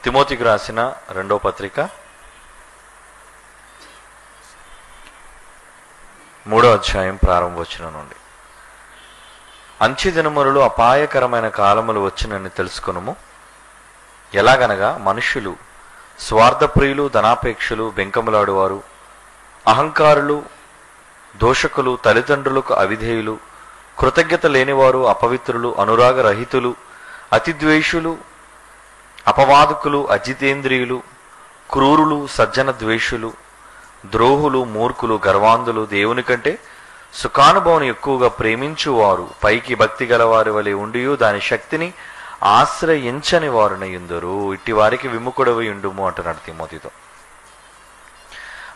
తిమోతికి రాసిన 2వ పత్రిక 3వ అధ్యాయం ప్రారంభ వచనం నుండి. అంత్య దినములలో అపాయకరమైన కాలములు వచ్చునని తెలుసుకొనుము. ఎలాగనగా మనుష్యులు స్వార్థప్రియులు, ధనాపేక్షలు, బెంకములాడువారు, అహంకారులు, దోషకులు, తల్లిదండ్రులకు అవిధేయులు, కృతజ్ఞత లేనివారు, అపవిత్రులు, అనురాగరహితులు, అతిద్వేషులు, అపవాదకులు, అజితేంద్రియులు, క్రూరులు, సజ్జన ద్వేషులు, ద్రోహులు, మూర్ఖులు, గర్వాంధులు, దేవుని కంటే సుఖానుభవం ఎక్కువగా ప్రేమించువారు, పైకి భక్తి గలవారి వలె ఉండియు దాని శక్తిని ఆశ్రయించని వారునయుందరు. ఇట్టి వారికి విముఖుడవై ఉండుము అంటున్నాడు తిమోతితో.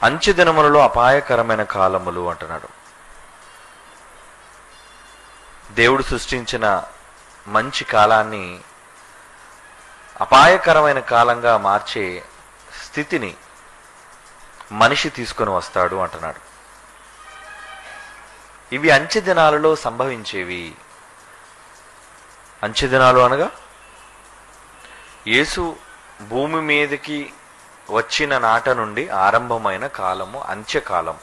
అంత్య దినములలో అపాయకరమైన కాలములు అంటున్నాడు. దేవుడు సృష్టించిన మంచి కాలాన్ని అపాయకరమైన కాలంగా మార్చే స్థితిని మనిషి తీసుకొని వస్తాడు అంటున్నాడు. ఇవి అంత్య దినాలలో సంభవించేవి. అంత్య దినాలు అనగా యేసు భూమి మీదకి వచ్చిన నాట నుండి ఆరంభమైన కాలము అంత్యకాలం.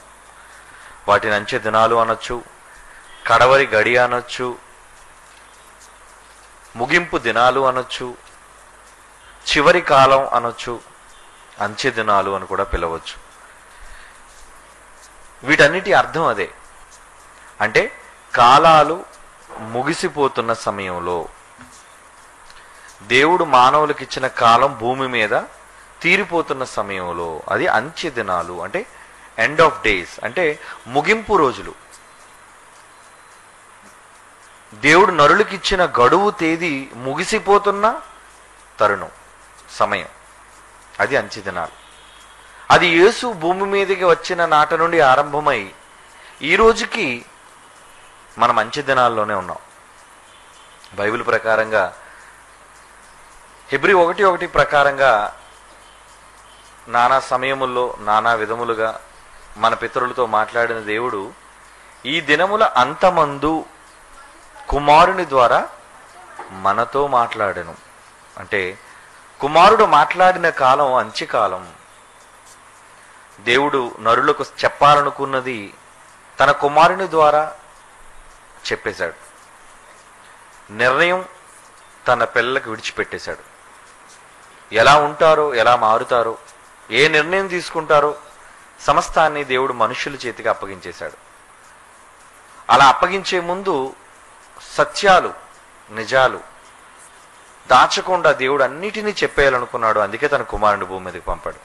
వాటిని అంత్య దినాలు అనొచ్చు, కడవరి గడి అనొచ్చు, ముగింపు దినాలు అనొచ్చు, చివరి కాలం అనొచ్చు, అంత్య దినాలు అని కూడా పిలవచ్చు. వీటన్నిటి అర్థం అదే. అంటే కాలాలు ముగిసిపోతున్న సమయంలో దేవుడు మానవులకు ఇచ్చిన కాలం భూమి మీద తీరిపోతున్న సమయంలో అది అంత్య దినాలు, అంటే ఎండ్ ఆఫ్ డేస్, అంటే ముగింపు రోజులు. దేవుడు నరులకి ఇచ్చిన గడువు తేదీ ముగిసిపోతున్న తరుణం, సమయం, అది అంత్య దినాలు. అది యేసు భూమి మీదకి వచ్చిన నాట నుండి ఆరంభమై ఈ రోజుకి మనం అంత్య దినాల్లోనే ఉన్నాం. బైబిల్ ప్రకారంగా హెబ్రీ 1:1 ప్రకారంగా నానా సమయముల్లో నానా విధములుగా మన పితరులతో మాట్లాడిన దేవుడు ఈ దినముల అంతమందు కుమారుని ద్వారా మనతో మాట్లాడెను. అంటే కుమారుడు మాట్లాడిన కాలం అంత్యకాలం. దేవుడు నరులకు చెప్పాలనుకున్నది తన కుమారుని ద్వారా చెప్పేశాడు. నిర్ణయం తన పిల్లలకు విడిచిపెట్టేశాడు. ఎలా ఉంటారో, ఎలా మారుతారో, ఏ నిర్ణయం తీసుకుంటారో సమస్తాన్ని దేవుడు మనుషుల చేతికి అప్పగించేశాడు. అలా అప్పగించే ముందు సత్యాలు, నిజాలు దాచకుండా దేవుడు అన్నిటినీ చెప్పేయాలనుకున్నాడు. అందుకే తన కుమారుని భూమి మీదకి పంపాడు.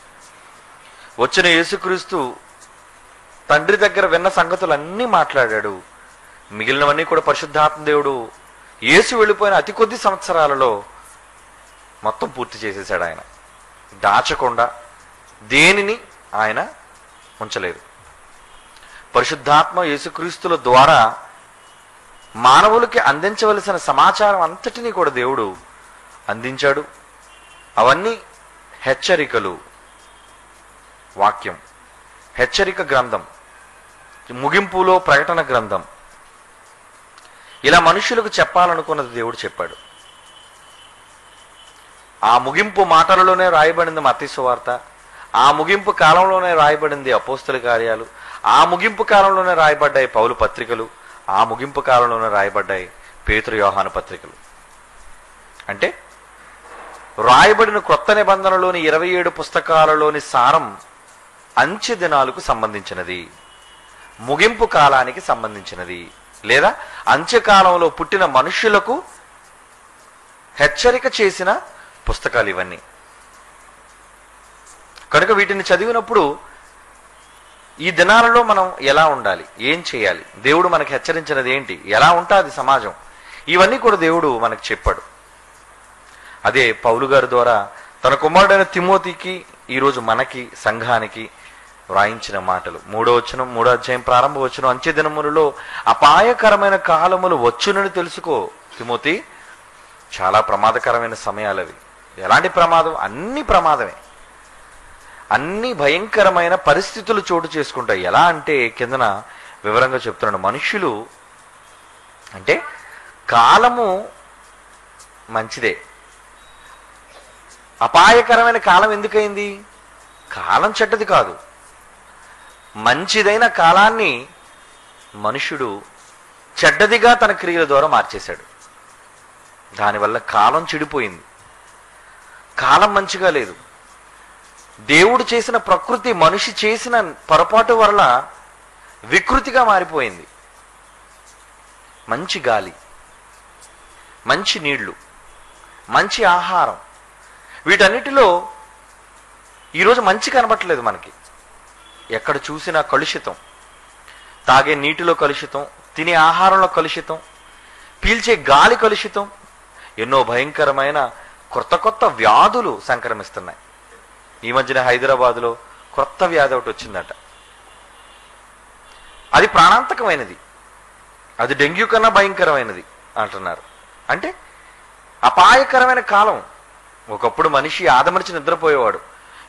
వచ్చిన యేసుక్రీస్తు తండ్రి దగ్గర విన్న సంగతులన్నీ మాట్లాడాడు. మిగిలినవన్నీ కూడా పరిశుద్ధాత్మ దేవుడు యేసు వెళ్ళిపోయిన అతి కొద్ది సంవత్సరాలలో మొత్తం పూర్తి చేసేసాడు. ఆయన దాచకుండా దేనిని ఆయన ఉంచలేదు. పరిశుద్ధాత్మ యేసుక్రీస్తుల ద్వారా మానవులకి అందించవలసిన సమాచారం అంతటినీ కూడా దేవుడు అందించాడు. అవన్నీ హెచ్చరికలు, వాక్యం, హెచ్చరిక గ్రంథం, ముగింపులో ప్రకటన గ్రంథం, ఇలా మనుషులకు చెప్పాలనుకున్నది దేవుడు చెప్పాడు. ఆ ముగింపు మాటలలోనే రాయబడింది మత్తయి సువార్త, ఆ ముగింపు కాలంలోనే రాయబడింది అపోస్తల కార్యాలు, ఆ ముగింపు కాలంలోనే రాయబడ్డాయి పౌలు పత్రికలు, ఆ ముగింపు కాలంలోనే రాయబడ్డాయి పేతురు యోహాను పత్రికలు. అంటే రాయబడిన క్రొత్త నిబంధనలోని 27 పుస్తకాలలోని సారం అంత్య దినాలకు సంబంధించినది, ముగింపు కాలానికి సంబంధించినది, లేదా అంత్యకాలంలో పుట్టిన మనుష్యులకు హెచ్చరిక చేసిన పుస్తకాలు ఇవన్నీ. కనుక వీటిని చదివినప్పుడు ఈ దినాలలో మనం ఎలా ఉండాలి, ఏం చేయాలి, దేవుడు మనకి హెచ్చరించినది ఏంటి, ఎలా ఉంటుంది సమాజం, ఇవన్నీ కూడా దేవుడు మనకు చెప్పాడు. అదే పౌలు గారి ద్వారా తన కుమారుడైన తిమోతికి, ఈరోజు మనకి, సంఘానికి వ్రాయించిన మాటలు. 3వ అధ్యాయం ప్రారంభ వచనం, అంత్య దినములలో అపాయకరమైన కాలములు వచ్చునని తెలుసుకో తిమోతి. చాలా ప్రమాదకరమైన సమయాలు అవి. ఎలాంటి ప్రమాదం? అన్ని ప్రమాదమే. అన్ని భయంకరమైన పరిస్థితులు చోటు చేసుకుంటాయి. ఎలా అంటే కిందన వివరంగా చెప్తున్నాడు. మనుష్యులు అంటే కాలము మంచిదే, అపాయకరమైన కాలం ఎందుకైంది? కాలం చెడ్డది కాదు, మంచిదైన కాలాన్ని మనుషుడు చెడ్డదిగా తన క్రియల ద్వారా మార్చేశాడు. దానివల్ల కాలం చెడిపోయింది, కాలం మంచిగా లేదు. దేవుడు చేసిన ప్రకృతి మనిషి చేసిన పొరపాటు వల్ల వికృతిగా మారిపోయింది. మంచి గాలి, మంచి నీళ్లు, మంచి ఆహారం, వీటన్నిటిలో ఈరోజు మంచి కనబట్టలేదు మనకి. ఎక్కడ చూసినా కలుషితం, తాగే నీటిలో కలుషితం, తినే ఆహారంలో కలుషితం, పీల్చే గాలి కలుషితం, ఎన్నో భయంకరమైన కొత్త కొత్త వ్యాధులు సంక్రమిస్తున్నాయి. ఈ మధ్యన హైదరాబాదులో కొత్త వ్యాధి ఒకటి వచ్చిందట. అది ప్రాణాంతకమైనది, అది డెంగ్యూ కన్నా భయంకరమైనది అంటున్నారు. అంటే అపాయకరమైన కాలం. ఒకప్పుడు మనిషి ఆదమరిచి నిద్రపోయేవాడు,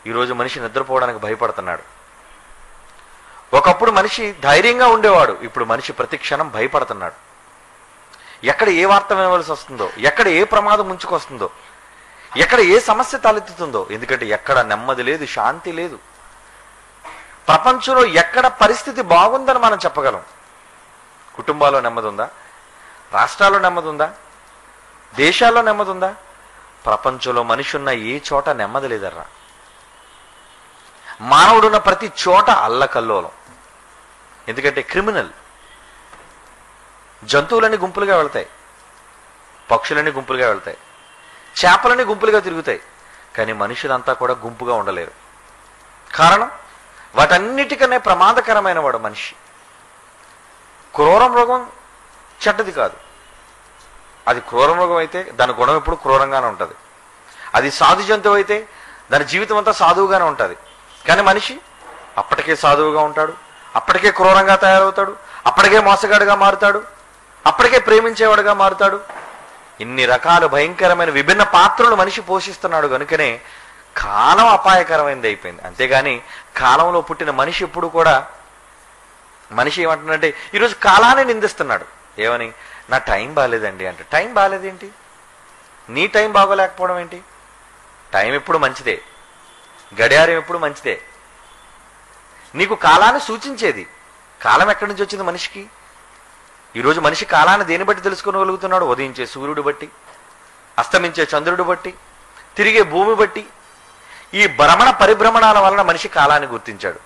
ఈరోజు మనిషి నిద్రపోవడానికి భయపడుతున్నాడు. ఒకప్పుడు మనిషి ధైర్యంగా ఉండేవాడు, ఇప్పుడు మనిషి ప్రతి క్షణం భయపడుతున్నాడు. ఎక్కడ ఏ వార్త వినవలసి వస్తుందో, ఎక్కడ ఏ ప్రమాదం ముంచుకొస్తుందో, ఎక్కడ ఏ సమస్య తలెత్తుతుందో. ఎందుకంటే ఎక్కడ నెమ్మది లేదు, శాంతి లేదు. ప్రపంచంలో ఎక్కడ పరిస్థితి బాగుందని మనం చెప్పగలం? కుటుంబాల్లో నెమ్మది ఉందా? రాష్ట్రాల్లో నెమ్మది ఉందా? దేశాల్లో నెమ్మది ఉందా? ప్రపంచంలో మనిషి ఉన్న ఏ చోట నెమ్మది లేదర్రా. మానవుడున్న ప్రతి చోట అల్లకల్లోలం. ఎందుకంటే క్రిమినల్. జంతువులన్నీ గుంపులుగా వెళ్తాయి, పక్షులన్నీ గుంపులుగా వెళ్తాయి, చేపలన్నీ గుంపులుగా తిరుగుతాయి, కానీ మనుషులంతా కూడా గుంపుగా ఉండలేరు. కారణం, వాటన్నిటికనే ప్రమాదకరమైన వాడు మనిషి. క్రూర మృగం చెడ్డది కాదు, అది క్రూర మృగం అయితే దాని గుణం ఎప్పుడు క్రూరంగానే ఉంటుంది. అది సాధు జంతువు అయితే దాని జీవితం అంతా సాధువుగానే ఉంటుంది. కానీ మనిషి అప్పటికే సాధువుగా ఉంటాడు, అప్పటికే క్రూరంగా తయారవుతాడు, అప్పటికే మోసగాడుగా మారుతాడు, అప్పటికే ప్రేమించేవాడుగా మారుతాడు. ఇన్ని రకాల భయంకరమైన విభిన్న పాత్రలు మనిషి పోషిస్తున్నాడు. కనుకనే కాలం అపాయకరమైనది అయిపోయింది. అంతేగాని కాలంలో పుట్టిన మనిషి ఎప్పుడు కూడా, మనిషి ఏమంటున్నాడంటే ఈరోజు కాలాన్ని నిందిస్తున్నాడు. ఏమని? నా టైం బాగాలేదండి అంటే. టైం బాగాలేదేంటి? నీ టైం బాగోలేకపోవడం ఏంటి? టైం ఎప్పుడు మంచిదే, గడియారం ఎప్పుడు మంచిదే. నీకు కాలాన్ని సూచించేది. కాలం ఎక్కడి నుంచి వచ్చింది మనిషికి? ఈరోజు మనిషి కాలాన్ని దేని బట్టి తెలుసుకోగలుగుతున్నాడు? ఉదయించే సూర్యుడు బట్టి, అస్తమించే చంద్రుడు బట్టి, తిరిగే భూమి బట్టి. ఈ భ్రమణ పరిభ్రమణాల వలన మనిషి కాలాన్ని గుర్తించాడు.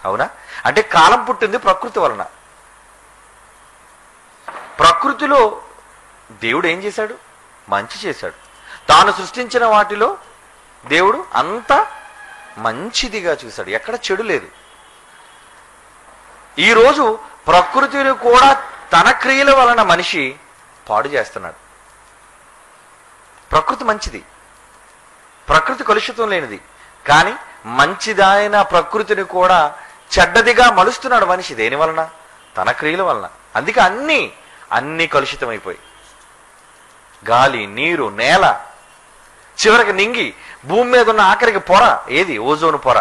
అవునా? అంటే కాలం పుట్టింది ప్రకృతి వలన. ప్రకృతిలో దేవుడు ఏం చేశాడు? మంచి చేశాడు. తాను సృష్టించిన వాటిలో దేవుడు అంతా మంచిదిగా చూశాడు, ఎక్కడ చెడు లేదు. ఈరోజు ప్రకృతిని కూడా తన క్రియల వలన మనిషి పాడు చేస్తున్నాడు. ప్రకృతి మంచిది, ప్రకృతి కలుషితం లేనిది, కానీ మంచిదైన ప్రకృతిని కూడా చెడ్డదిగా మలుస్తున్నాడు మనిషి. దేని వలన? తన క్రియల వలన. అందుకే అన్నీ కలుషితమైపోయి, గాలి, నీరు, నేల, చివరికి నింగి, భూమి మీద ఉన్న ఆఖరికి పొర, ఏది? ఓజోన్ పొర,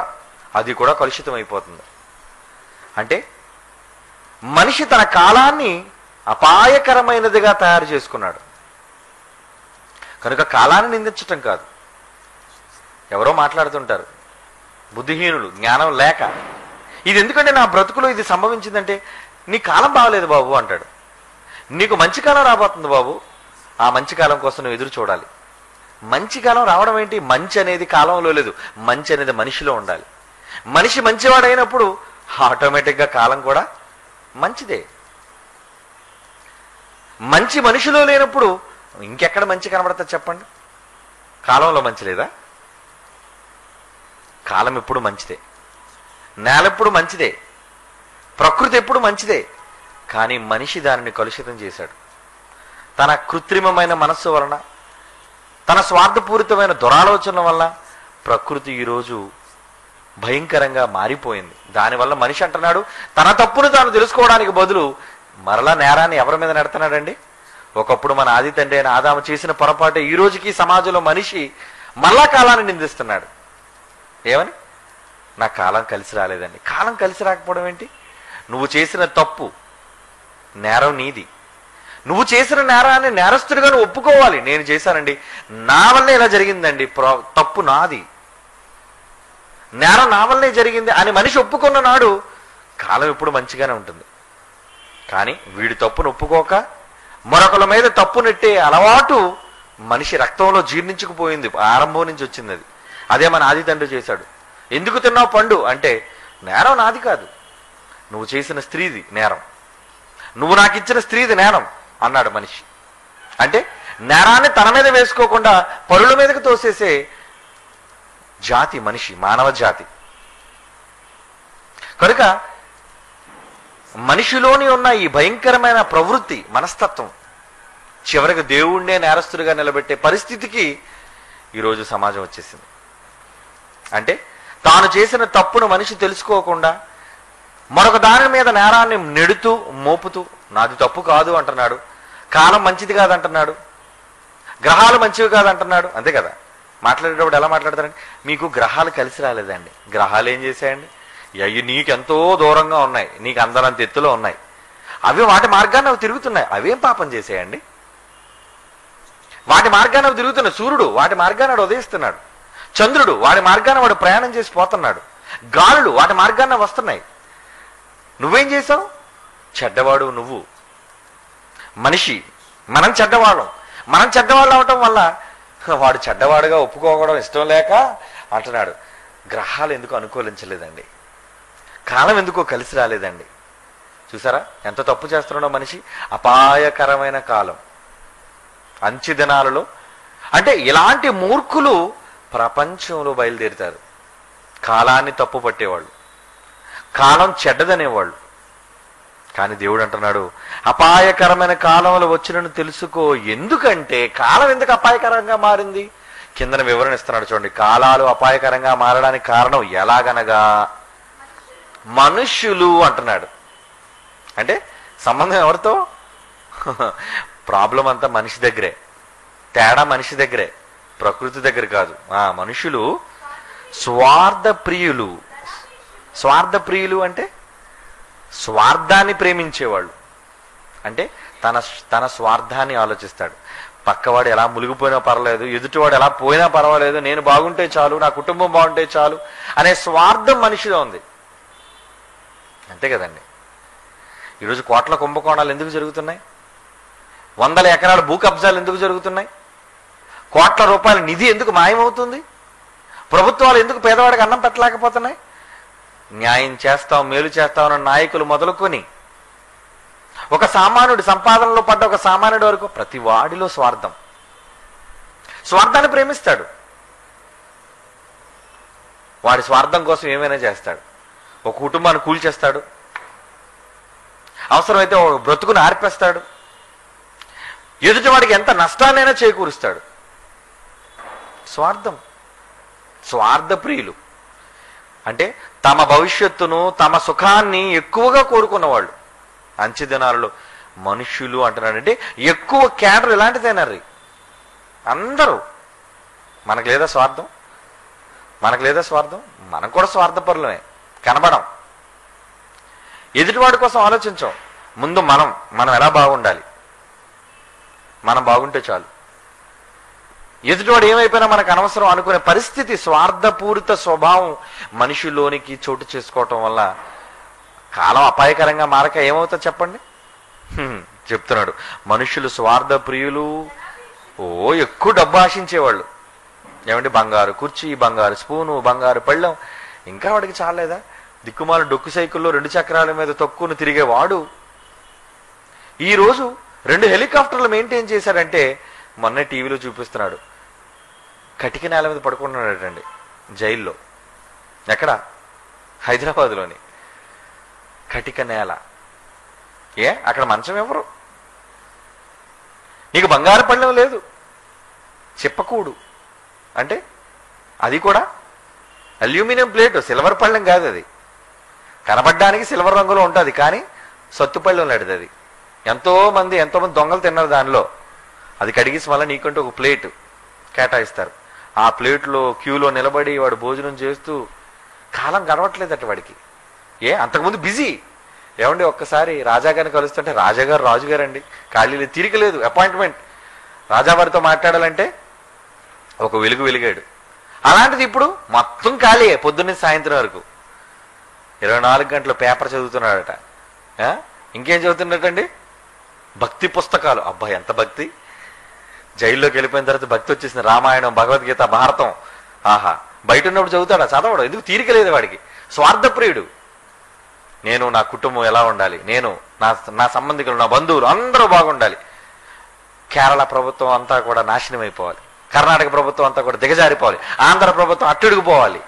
అది కూడా కలుషితం అయిపోతుంది. అంటే మనిషి తన కాలాన్ని అపాయకరమైనదిగా తయారు చేసుకున్నాడు. కనుక కాలాన్ని నిందించటం కాదు. ఎవరో మాట్లాడుతుంటారు, బుద్ధిహీనులు, జ్ఞానం లేక, ఇది ఎందుకంటే నా బ్రతుకులో ఇది సంభవించిందంటే, నీ కాలం బాగలేదు బాబు అంటాడు. నీకు మంచి కాలం రాబోతుంది బాబు, ఆ మంచి కాలం కోసం నువ్వు ఎదురు చూడాలి. మంచి కాలం రావడం ఏంటి? మంచి అనేది కాలంలో లేదు, మంచి అనేది మనిషిలో ఉండాలి. మనిషి మంచివాడైనప్పుడు ఆటోమేటిక్గా కాలం కూడా మంచిదే. మంచి మనిషిలో లేనప్పుడు ఇంకెక్కడ మంచి కనబడతా చెప్పండి? కాలంలో మంచి లేదా? కాలం ఎప్పుడు మంచిదే, నేల ఎప్పుడు మంచిదే, ప్రకృతి ఎప్పుడు మంచిదే. కానీ మనిషి దానిని కలుషితం చేశాడు. తన కృత్రిమమైన మనస్సు వలన, తన స్వార్థపూరితమైన దురాలోచనల వల్ల ప్రకృతి ఈరోజు భయంకరంగా మారిపోయింది. దానివల్ల మనిషి అంటున్నాడు, తన తప్పును తాను తెలుసుకోవడానికి బదులు మరలా నేరాన్ని ఎవరి మీద నెడుతున్నాడండి? ఒకప్పుడు మన ఆది తండ్రి అయిన ఆదాము చేసిన పొరపాటు ఈ రోజుకి సమాజంలో మనిషి మళ్ళా కాలాన్ని నిందిస్తున్నాడు. ఏమని? నా కాలం కలిసి రాలేదండి. కాలం కలిసి రాకపోవడం ఏంటి? నువ్వు చేసిన తప్పు, నేరం నీది. నువ్వు చేసిన నేరాన్ని నేరస్తుడిగాను ఒప్పుకోవాలి. నేను చేశానండి, నా వల్లే ఇలా జరిగిందండి, తప్పు నాది, నేరం నా వల్లే జరిగింది అని మనిషి ఒప్పుకున్న నాడు కాలం ఎప్పుడు మంచిగానే ఉంటుంది. కానీ వీడి తప్పును ఒప్పుకోక మరొకల మీద తప్పు నెట్టే అలవాటు మనిషి రక్తంలో జీర్ణించుకుపోయింది. ఆరంభం నుంచి వచ్చింది అది. అదే మన ఆది తండ్రి చేశాడు. ఎందుకు తిన్నావు పండు అంటే, నేరం నాది కాదు, నువ్వు చేసిన స్త్రీది నేరం, నువ్వు నాకు ఇచ్చిన స్త్రీది నేరం అన్నాడు మనిషి. అంటే నేరాన్ని తన మీద వేసుకోకుండా పరుల మీదకి తోసేసే జాతి మనిషి, మానవ జాతి. కనుక మనిషిలోని ఉన్న ఈ భయంకరమైన ప్రవృత్తి, మనస్తత్వం చివరికి దేవుణ్ణే నేరస్తుడిగా నిలబెట్టే పరిస్థితికి ఈరోజు సమాజం వచ్చేసింది. అంటే తాను చేసిన తప్పును మనిషి తెలుసుకోకుండా మరొక దాని మీద నేరాన్ని నెడుతూ మోపుతూ, నాది తప్పు కాదు అంటున్నాడు, కాలం మంచిది కాదంటున్నాడు, గ్రహాలు మంచివి కాదంటున్నాడు. అంతే కదా, మాట్లాడేటప్పుడు ఎలా మాట్లాడతారండి, మీకు గ్రహాలు కలిసి రాలేదండి, గ్రహాలు ఏం చేశాయండి, అవి నీకెంతో దూరంగా ఉన్నాయి, నీకు అందరంత ఎత్తులో ఉన్నాయి, అవి వాటి మార్గాన్ని అవి తిరుగుతున్నాయి, అవేం పాపం చేసేయండి, వాటి మార్గాన్ని అవి తిరుగుతున్నాయి. సూర్యుడు వాటి మార్గాన్ని వాడు ఉదయిస్తున్నాడు, చంద్రుడు వాడి మార్గాన్ని వాడు ప్రయాణం చేసి పోతున్నాడు, గాలులు వాటి మార్గాన్ని వస్తున్నాయి. నువ్వేం చేసావు? చెడ్డవాడు నువ్వు. మనిషి మనం చెడ్డవాళ్ళం. మనం చెడ్డవాళ్ళు అవటం వల్ల వాడు చెడ్డవాడుగా ఒప్పుకోవడం ఇష్టం లేక అంటున్నాడు, గ్రహాలు ఎందుకు అనుకూలించలేదండి, కాలం ఎందుకో కలిసి రాలేదండి. చూసారా ఎంత తప్పు చేస్తున్నాడో మనిషి. అపాయకరమైన కాలం, అంచె దినాలలో. అంటే ఇలాంటి మూర్ఖులు ప్రపంచంలో బయలుదేరుతారు. కాలాన్ని తప్పు పట్టేవాళ్ళు, కాలం చెడ్డదనేవాళ్ళు. కానీ దేవుడు అంటున్నాడు, అపాయకరమైన కాలంలో వచ్చినను తెలుసుకో. ఎందుకంటే కాలం ఎందుకు అపాయకరంగా మారింది కిందన వివరణ ఇస్తున్నాడు చూడండి. కాలాలు అపాయకరంగా మారడానికి కారణం ఎలాగనగా మనుష్యులు అంటున్నాడు. అంటే సంబంధం ఎవరితో? ప్రాబ్లం అంతా మనిషి దగ్గరే, తేడా మనిషి దగ్గరే, ప్రకృతి దగ్గర కాదు. మనుషులు స్వార్థ ప్రియులు. స్వార్థ ప్రియులు అంటే స్వార్థాన్ని ప్రేమించేవాళ్ళు. అంటే తన స్వార్థాన్ని ఆలోచిస్తాడు. పక్కవాడు ఎలా మునిగిపోయినా పర్వాలేదు, ఎదుటివాడు ఎలా పోయినా పర్వాలేదు, నేను బాగుంటే చాలు, నా కుటుంబం బాగుంటే చాలు అనే స్వార్థం మనిషిలో ఉంది. అంతే కదండి. ఈరోజు కోట్ల కుంభకోణాలు ఎందుకు జరుగుతున్నాయి? 100 ఎకరాల భూ కబ్జాలు ఎందుకు జరుగుతున్నాయి? కోట్ల రూపాయల నిధి ఎందుకు మాయమవుతుంది? ప్రభుత్వాలు ఎందుకు పేదవాడికి అన్నం పెట్టలేకపోతున్నాయి? న్యాయం చేస్తాం, మేలు చేస్తామన్న నాయకులు మొదలుకొని ఒక సామాన్యుడి సంపాదనలో పడ్డ ఒక సామాన్యుడి వరకు ప్రతి వాడిలో స్వార్థం. స్వార్థాన్ని ప్రేమిస్తాడు. వాడి స్వార్థం కోసం ఏమైనా చేస్తాడు. ఒక కుటుంబాన్ని కూల్చేస్తాడు, అవసరమైతే ఒక బ్రతుకుని ఆర్పేస్తాడు, ఎదుటివాడికి ఎంత నష్టాన్నైనా చేకూరుస్తాడు. స్వార్థం, స్వార్థ ప్రియులు. అంటే తమ భవిష్యత్తును, తమ సుఖాన్ని ఎక్కువగా కోరుకున్నవాళ్ళు. అంచె దినాలలో మనుష్యులు అంటున్నాడంటే ఎక్కువ కేడర్ ఇలాంటిదేనారు అందరూ. మనకు లేదా స్వార్థం? మనకు లేదా స్వార్థం? మనం కూడా స్వార్థపరులమే, కనబడం. ఎదుటివాడి కోసం ఆలోచించాం. ముందు మనం ఎలా బాగుండాలి, మనం బాగుంటే చాలు, ఎదుటివాడు ఏమైపోయినా మనకు అనవసరం అనుకునే పరిస్థితి, స్వార్థపూరిత స్వభావం మనిషిలోనికి చోటు చేసుకోవటం వల్ల కాలం అపాయకరంగా మారక ఏమవుతుంది చెప్పండి? చెప్తున్నాడు, మనుషులు స్వార్థ ప్రియులు. ఎక్కువ డబ్బు ఆశించేవాళ్ళు. ఏమంటే బంగారు కుర్చీ, బంగారు స్పూను, బంగారు పళ్ళెం, ఇంకా వాడికి చాలేదా? దిక్కుమాల డొక్కు సైకిల్లో 2 చక్రాల మీద తొక్కును తిరిగేవాడు ఈరోజు 2 హెలికాప్టర్లు మెయింటైన్ చేశాడంటే, మొన్న టీవీలో చూపిస్తున్నాడు, కటిక నేల మీద పడుకుంటున్నాడటండి జైల్లో. ఎక్కడ? హైదరాబాద్లోని కటిక నేల. అక్కడ మంచం ఎవరు? నీకు బంగారు పళ్ళెం లేదు, చిప్పకూడు అంటే అది కూడా అల్యూమినియం ప్లేటు, సిల్వర్ పళ్ళెం కాదు అది. కనబడ్డానికి సిల్వర్ రంగులో ఉంటుంది కానీ సత్తు పళ్ళెం లాంటిది అది. ఎంతోమంది దొంగలు తిన్నారు దానిలో. అది కడిగేసి మళ్ళీ నీకంటూ ఒక ప్లేట్ కేటాయిస్తారు. ఆ ప్లేట్లో క్యూలో నిలబడి వాడు భోజనం చేస్తూ కాలం గడవట్లేదట వాడికి. అంతకుముందు బిజీ, ఏమండి ఒక్కసారి రాజాగారిని కలుస్తుంటే రాజాగారు రాజుగారండి, ఖాళీ తీరిక లేదు, అపాయింట్మెంట్, రాజావారితో మాట్లాడాలంటే ఒక వెలుగు వెలిగాడు. అలాంటిది ఇప్పుడు మొత్తం ఖాళీ, పొద్దున్నే సాయంత్రం వరకు 24 గంటలు పేపర్ చదువుతున్నాడట. ఇంకేం చదువుతున్నట్టండి? భక్తి పుస్తకాలు. అబ్బాయి ఎంత భక్తి! జైల్లోకి వెళ్ళిపోయిన తర్వాత భక్తి వచ్చేసింది. రామాయణం, భగవద్గీత, భారతం. ఆహా, బయట ఉన్నప్పుడు చదువుతాడా? చదవడం. ఎందుకు? తీరిక లేదు వాడికి. స్వార్థప్రియుడు. నేను, నా కుటుంబం ఎలా ఉండాలి, నేను, నా సంబంధికులు, నా బంధువులు అందరూ బాగుండాలి. కేరళ ప్రభుత్వం అంతా కూడా నాశనం అయిపోవాలి, కర్ణాటక ప్రభుత్వం అంతా కూడా దిగజారిపోవాలి, ఆంధ్ర ప్రభుత్వం అట్టుడిగిపోవాలి.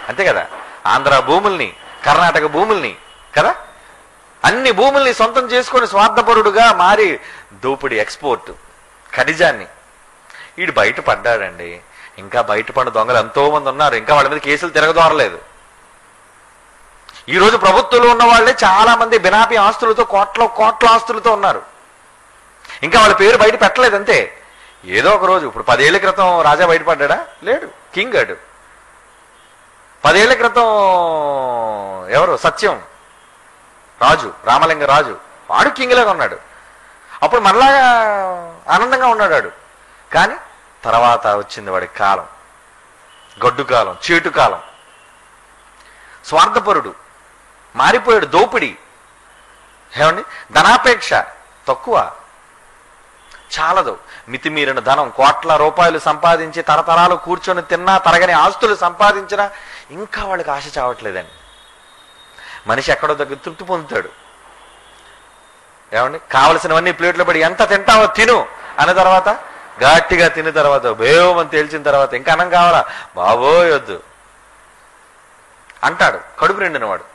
అంతే కదా? ఆంధ్ర భూముల్ని, కర్ణాటక భూముల్ని కదా, అన్ని భూముల్ని సొంతం చేసుకొని స్వార్థపరుడుగా మారి దోపిడి, ఎక్స్పోర్ట్, ఖనిజాన్ని. వీడు బయటపడ్డాడండి. ఇంకా బయటపడిన దొంగలు ఎంతో మంది ఉన్నారు. ఇంకా వాళ్ళ మీద కేసులు తిరగదోరలేదు. ఈరోజు ప్రభుత్వంలో ఉన్న వాళ్ళే చాలా మంది బినాపీ ఆస్తులతో, కోట్ల ఆస్తులతో ఉన్నారు. ఇంకా వాళ్ళ పేరు బయట పెట్టలేదు. అంతే. ఏదో ఒక రోజు, ఇప్పుడు 10 ఏళ్ల క్రితం రాజా బయటపడ్డా? లేడు. కింగ్ అడు. 10 ఏళ్ల క్రితం ఎవరు? సత్యం రాజు, రామలింగ రాజు, వాడు కింగ్లాగా ఉన్నాడు. అప్పుడు మనలాగా ఆనందంగా ఉన్నాడు వాడు. కానీ తర్వాత వచ్చింది వాడి కాలం, గడ్డు కాలం, చేటు కాలం. స్వార్థపరుడు మారిపోయాడు. దోపిడి. ఏమండి? ధనాపేక్ష తక్కువ, చాలదు. మితిమీరిన ధనం, కోట్ల రూపాయలు సంపాదించి తరతరాలు కూర్చొని తిన్నా తరగని ఆస్తులు సంపాదించినా ఇంకా వాళ్ళకి ఆశ చావట్లేదండి. మనిషి ఎక్కడో దగ్గర తృప్తి పొందుతాడు. ఏమండి? కావలసినవన్నీ ప్లేట్లో పడి ఎంత తింటావో తిను అన్న తర్వాత, గట్టిగా తిన్న తర్వాత, బేవమని తేల్చిన తర్వాత ఇంకా అన్నం కావాలా? బాబోయ్ వద్దు అంటాడు కడుపు నిండినవాడు.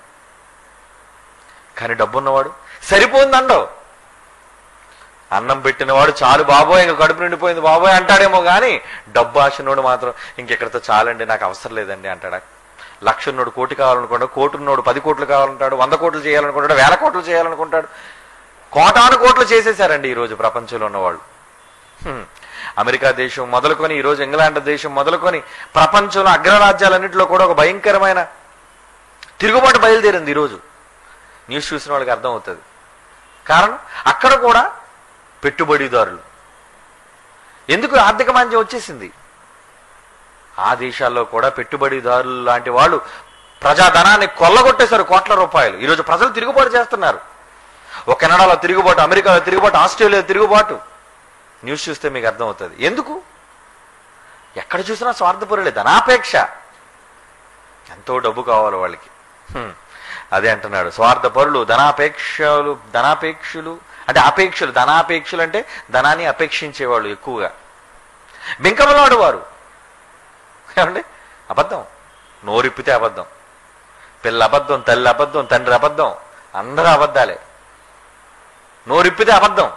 కానీ డబ్బున్నవాడు సరిపోయిందండో, అన్నం పెట్టినవాడు చాలు బాబోయ్, ఇంకా కడుపు నిండిపోయింది బాబోయ్ అంటాడేమో. కానీ డబ్బు ఆశనోడు మాత్రం ఇంకెక్కడితో చాలండి, నాకు అవసరం లేదండి అంటాడా. లక్షన్నోడు కోటి కావాలనుకుంటాడు, కోటున్నోడు 10 కోట్లు కావాలంటాడు, 100 కోట్లు చేయాలనుకుంటాడు, 1000 కోట్లు చేయాలనుకుంటాడు. కోటాను కోట్లు చేసేసారండి ఈరోజు ప్రపంచంలో ఉన్నవాళ్ళు. అమెరికా దేశం మొదలుకొని, ఈరోజు ఇంగ్లాండ్ దేశం మొదలుకొని ప్రపంచంలో అగ్రరాజ్యాలన్నింటిలో కూడా ఒక భయంకరమైన తిరుగుబాటు బయలుదేరింది. ఈరోజు న్యూస్ చూసిన వాళ్ళకి అర్థమవుతుంది. కారణం అక్కడ కూడా పెట్టుబడిదారులు. ఎందుకు? ఆర్థిక మాంద్యం వచ్చేసింది. ఆ దేశాల్లో కూడా పెట్టుబడిదారులు లాంటి వాళ్ళు ప్రజాధనాన్ని కొల్లగొట్టేశారు, కోట్ల రూపాయలు. ఈరోజు ప్రజలు తిరుగుబాటు చేస్తున్నారు. ఒక కెనడాలో తిరుగుబాటు, అమెరికాలో తిరుగుబాటు, ఆస్ట్రేలియాలో తిరుగుబాటు. న్యూస్ చూస్తే మీకు అర్థమవుతుంది. ఎందుకు? ఎక్కడ చూసినా స్వార్థపరులే, ధనాపేక్ష. ఎంతో డబ్బు కావాలి వాళ్ళకి. అదే అంటున్నాడు, స్వార్థపరులు, ధనాపేక్షులు అంటే అపేక్షలు. ధనాపేక్షలు అంటే ధనాన్ని అపేక్షించేవాళ్ళు ఎక్కువగా. బింకమలాడు వారు. ఏమండి? అబద్ధం. నోరిప్పితే అబద్ధం, పిల్ల అబద్ధం, తల్లి అబద్ధం, తండ్రి అబద్ధం, అందరూ అబద్ధాలే. నోరిప్పితే అబద్ధం.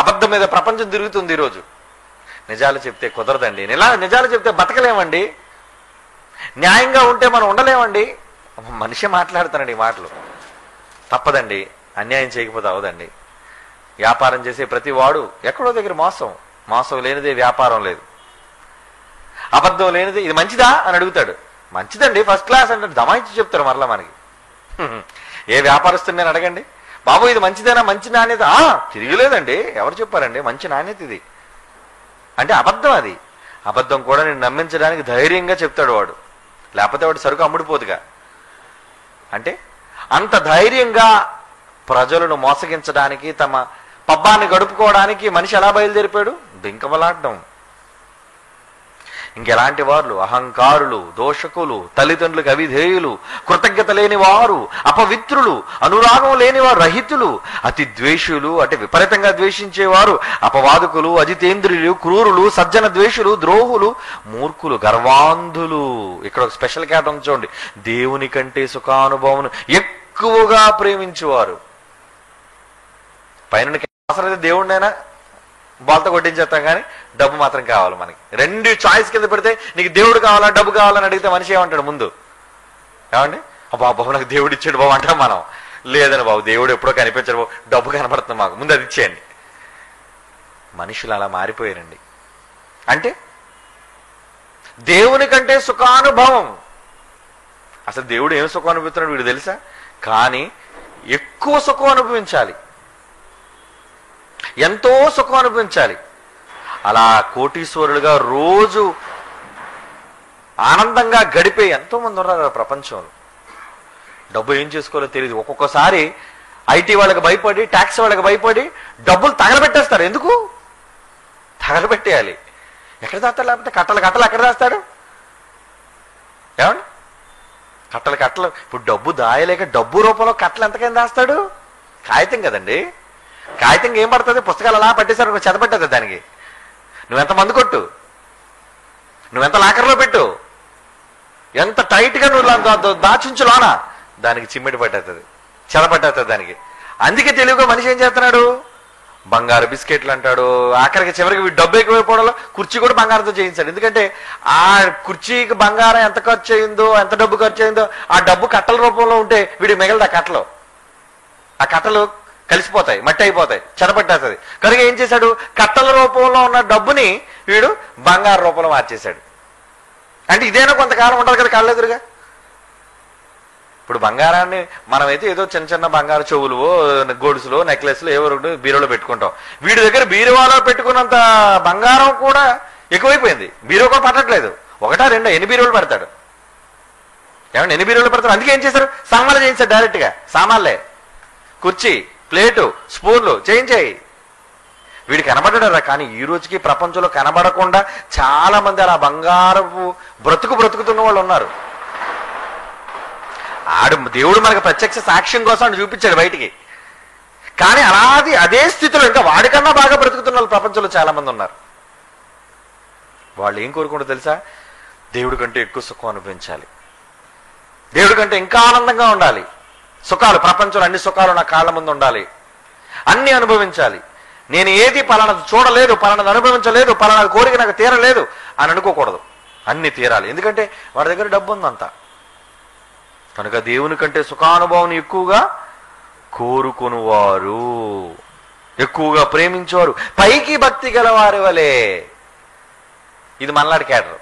అబద్ధం మీద ప్రపంచం తిరుగుతుంది ఈరోజు. నిజాలు చెప్తే కుదరదండి. నిజాలు చెప్తే బతకలేమండి. న్యాయంగా ఉంటే మనం ఉండలేమండి. మనిషి మాట్లాడుతానండి ఈ మాటలు. తప్పదండి. అన్యాయం చేయకపోతే అవదండి. వ్యాపారం చేసే ప్రతి వాడు ఎక్కడో దగ్గర మోసం లేనిదే వ్యాపారం లేదు. అబద్ధం లేనిదే ఇది మంచిదా అని అడుగుతాడు. మంచిదండి, ఫస్ట్ క్లాస్ అంటే దమాయించి చెప్తారు మరలా మనకి. ఏ వ్యాపారస్తుని నేను అడగండి, బాబు ఇది మంచిదేనా, మంచి నాణ్యత? తిరిగిలేదండి, ఎవరు చెప్పారండి, మంచి నాణ్యత ఇది అంటే అబద్ధం. అది అబద్ధం కూడా నేను నమ్మించడానికి ధైర్యంగా చెప్తాడు వాడు. లేకపోతే వాడు సరుకు అమ్ముడిపోతుగా. అంటే అంత ధైర్యంగా ప్రజలను మోసగించడానికి, తమ పబ్బాన్ని గడుపుకోవడానికి మనిషి ఎలా బయలుదేరిపాడు? బింకమలాడడం. ఇంకెలాంటి వాళ్ళు? అహంకారులు, దోషకులు, తల్లిదండ్రులకు అవిధేయులు, కృతజ్ఞత లేని వారు, అపవిత్రులు, అనురాగం లేనివారు, రహితులు, అతి ద్వేషులు అంటే విపరీతంగా ద్వేషించేవారు, అపవాదకులు, అజితేంద్రియులు, క్రూరులు, సజ్జన ద్వేషులు, ద్రోహులు, మూర్ఖులు, గర్వాంధులు. ఇక్కడ ఒక స్పెషల్ కేటం చూడండి, దేవుని కంటే సుఖానుభవం ఎక్కువగా ప్రేమించేవారు. పైన అవసరం దేవుడినైనా బాల్తో కొట్టించేస్తాం, కానీ డబ్బు మాత్రం కావాలి మనకి. 2 చాయిస్ కింద పెడితే నీకు దేవుడు కావాలా డబ్బు కావాలని అడిగితే మనిషి ఏమంటాడు ముందు? ఏమండి? బాబు నాకు దేవుడు ఇచ్చాడు బాబు అంటాం మనం. లేదని బాబు దేవుడు ఎప్పుడో కనిపించాడు బాబు, డబ్బు కనపడుతుంది మాకు, ముందు అది ఇచ్చేయండి. మనుషులు అలా మారిపోయారండి. అంటే దేవుని కంటే సుఖానుభవం అసలు దేవుడు ఏం సుఖం అనుభవిస్తున్నాడు వీడు తెలుసా? కానీ ఎక్కువ సుఖం అనుభవించాలి, ఎంతో సుఖం అనుభవించాలి. అలా కోటీశ్వరులుగా రోజు ఆనందంగా గడిపే ఎంతో మంది ఉన్నారు ప్రపంచంలో. డబ్బు ఏం చేసుకోవాలో తెలియదు. ఒక్కొక్కసారి ఐటీ వాళ్ళకి భయపడి, ట్యాక్స్ వాళ్ళకి భయపడి డబ్బులు తగలబెట్టేస్తారు. ఎందుకు తగలబెట్టేయాలి? ఎక్కడ దాస్తాడు? లేకపోతే కట్టలు కట్టలు ఎక్కడ దాస్తాడు? ఏమండి, కట్టలు కట్టలు. ఇప్పుడు డబ్బు దాయలేక డబ్బు రూపంలో కట్టలు ఎంతకైనా దాస్తాడు? కాగితం కదండి. కాగితం ఏం పడుతుంది? పుస్తకాలు అలా పట్టేశారు, చెదపట్టదు దానికి. నువ్వెంత మందు కొట్టు, నువ్వెంత లాకర్లో పెట్టు, ఎంత టైట్గా నువ్వు దాచుంచు లోన, దానికి చిమ్మిడి పట్టేస్తుంది, చెదపట్టేస్తుంది దానికి. అందుకే తెలివిగా మనిషి ఏం చేస్తున్నాడు? బంగారు బిస్కెట్లు అంటాడు. ఆఖరికి చివరికి డబ్బు ఎక్కువైపోవడంలో కుర్చీ కూడా బంగారంతో చేయించాడు. ఎందుకంటే ఆ కుర్చీకి బంగారం ఎంత ఖర్చు అయిందో, ఎంత డబ్బు ఖర్చు అయిందో, ఆ డబ్బు కట్టల రూపంలో ఉంటే వీడికి మిగలదు. ఆ కట్టలు, ఆ కట్టలు కలిసిపోతాయి, మట్టి అయిపోతాయి, చెదపట్టేస్తుంది. కనుక ఏం చేశాడు? కట్టల రూపంలో ఉన్న డబ్బుని వీడు బంగారు రూపంలో మార్చేశాడు. అంటే ఇదేనా కొంతకాలం ఉండదు కదా కళ్ళెదురుగా. ఇప్పుడు బంగారాన్ని మనమైతే ఏదో చిన్న చిన్న బంగారు చెవులు, గొడుసులు, నెక్లెస్లు ఏవో బీరోలో పెట్టుకుంటాం. వీడి దగ్గర బీరువాలో పెట్టుకున్నంత బంగారం కూడా ఎక్కువైపోయింది. బీరో కూడా పట్టట్లేదు. ఒకటా రెండో ఎన్ని బీరోలు పెడతాడు? ఏమన్నా ఎన్ని బీరోలు పెడతాడు? అందుకే ఏం చేశారు? సామాన్లు చేయించారు. డైరెక్ట్ గా సామాన్లే, కుర్చీ, ప్లేటు, స్పూన్లు చేయించాయి. వీడు కనబడ్డా. కానీ ఈ రోజుకి ప్రపంచంలో కనబడకుండా చాలా మంది అలా బంగారపు బ్రతుకుతున్న వాళ్ళు ఉన్నారు. దేవుడు మనకు ప్రత్యక్ష సాక్ష్యం కోసం అని చూపించాడు బయటికి. కానీ అదే స్థితిలో ఇంకా వాడికన్నా బాగా బ్రతుకుతున్న వాళ్ళు ప్రపంచంలో చాలా మంది ఉన్నారు. వాళ్ళు ఏం కోరుకుంటారో తెలుసా? దేవుడి కంటే ఎక్కువ సుఖం అనుభవించాలి, దేవుడి కంటే ఇంకా ఆనందంగా ఉండాలి. సుఖాలు, ప్రపంచంలో అన్ని సుఖాలు నా కాళ్ళ ముందు ఉండాలి, అన్ని అనుభవించాలి. నేను ఏది పలానది చూడలేదు, పలానది అనుభవించలేదు, పలానది కోరిక నాకు తీరలేదు అని అనుకోకూడదు. అన్ని తీరాలి. ఎందుకంటే వాడి దగ్గర డబ్బు ఉందంతా. కనుక దేవుని కంటే సుఖానుభవం ఎక్కువగా కోరుకునివారు, ఎక్కువగా ప్రేమించేవారు, పైకి భక్తి గలవారి వలె. ఇది మనలాంటి క్యారెక్టర్,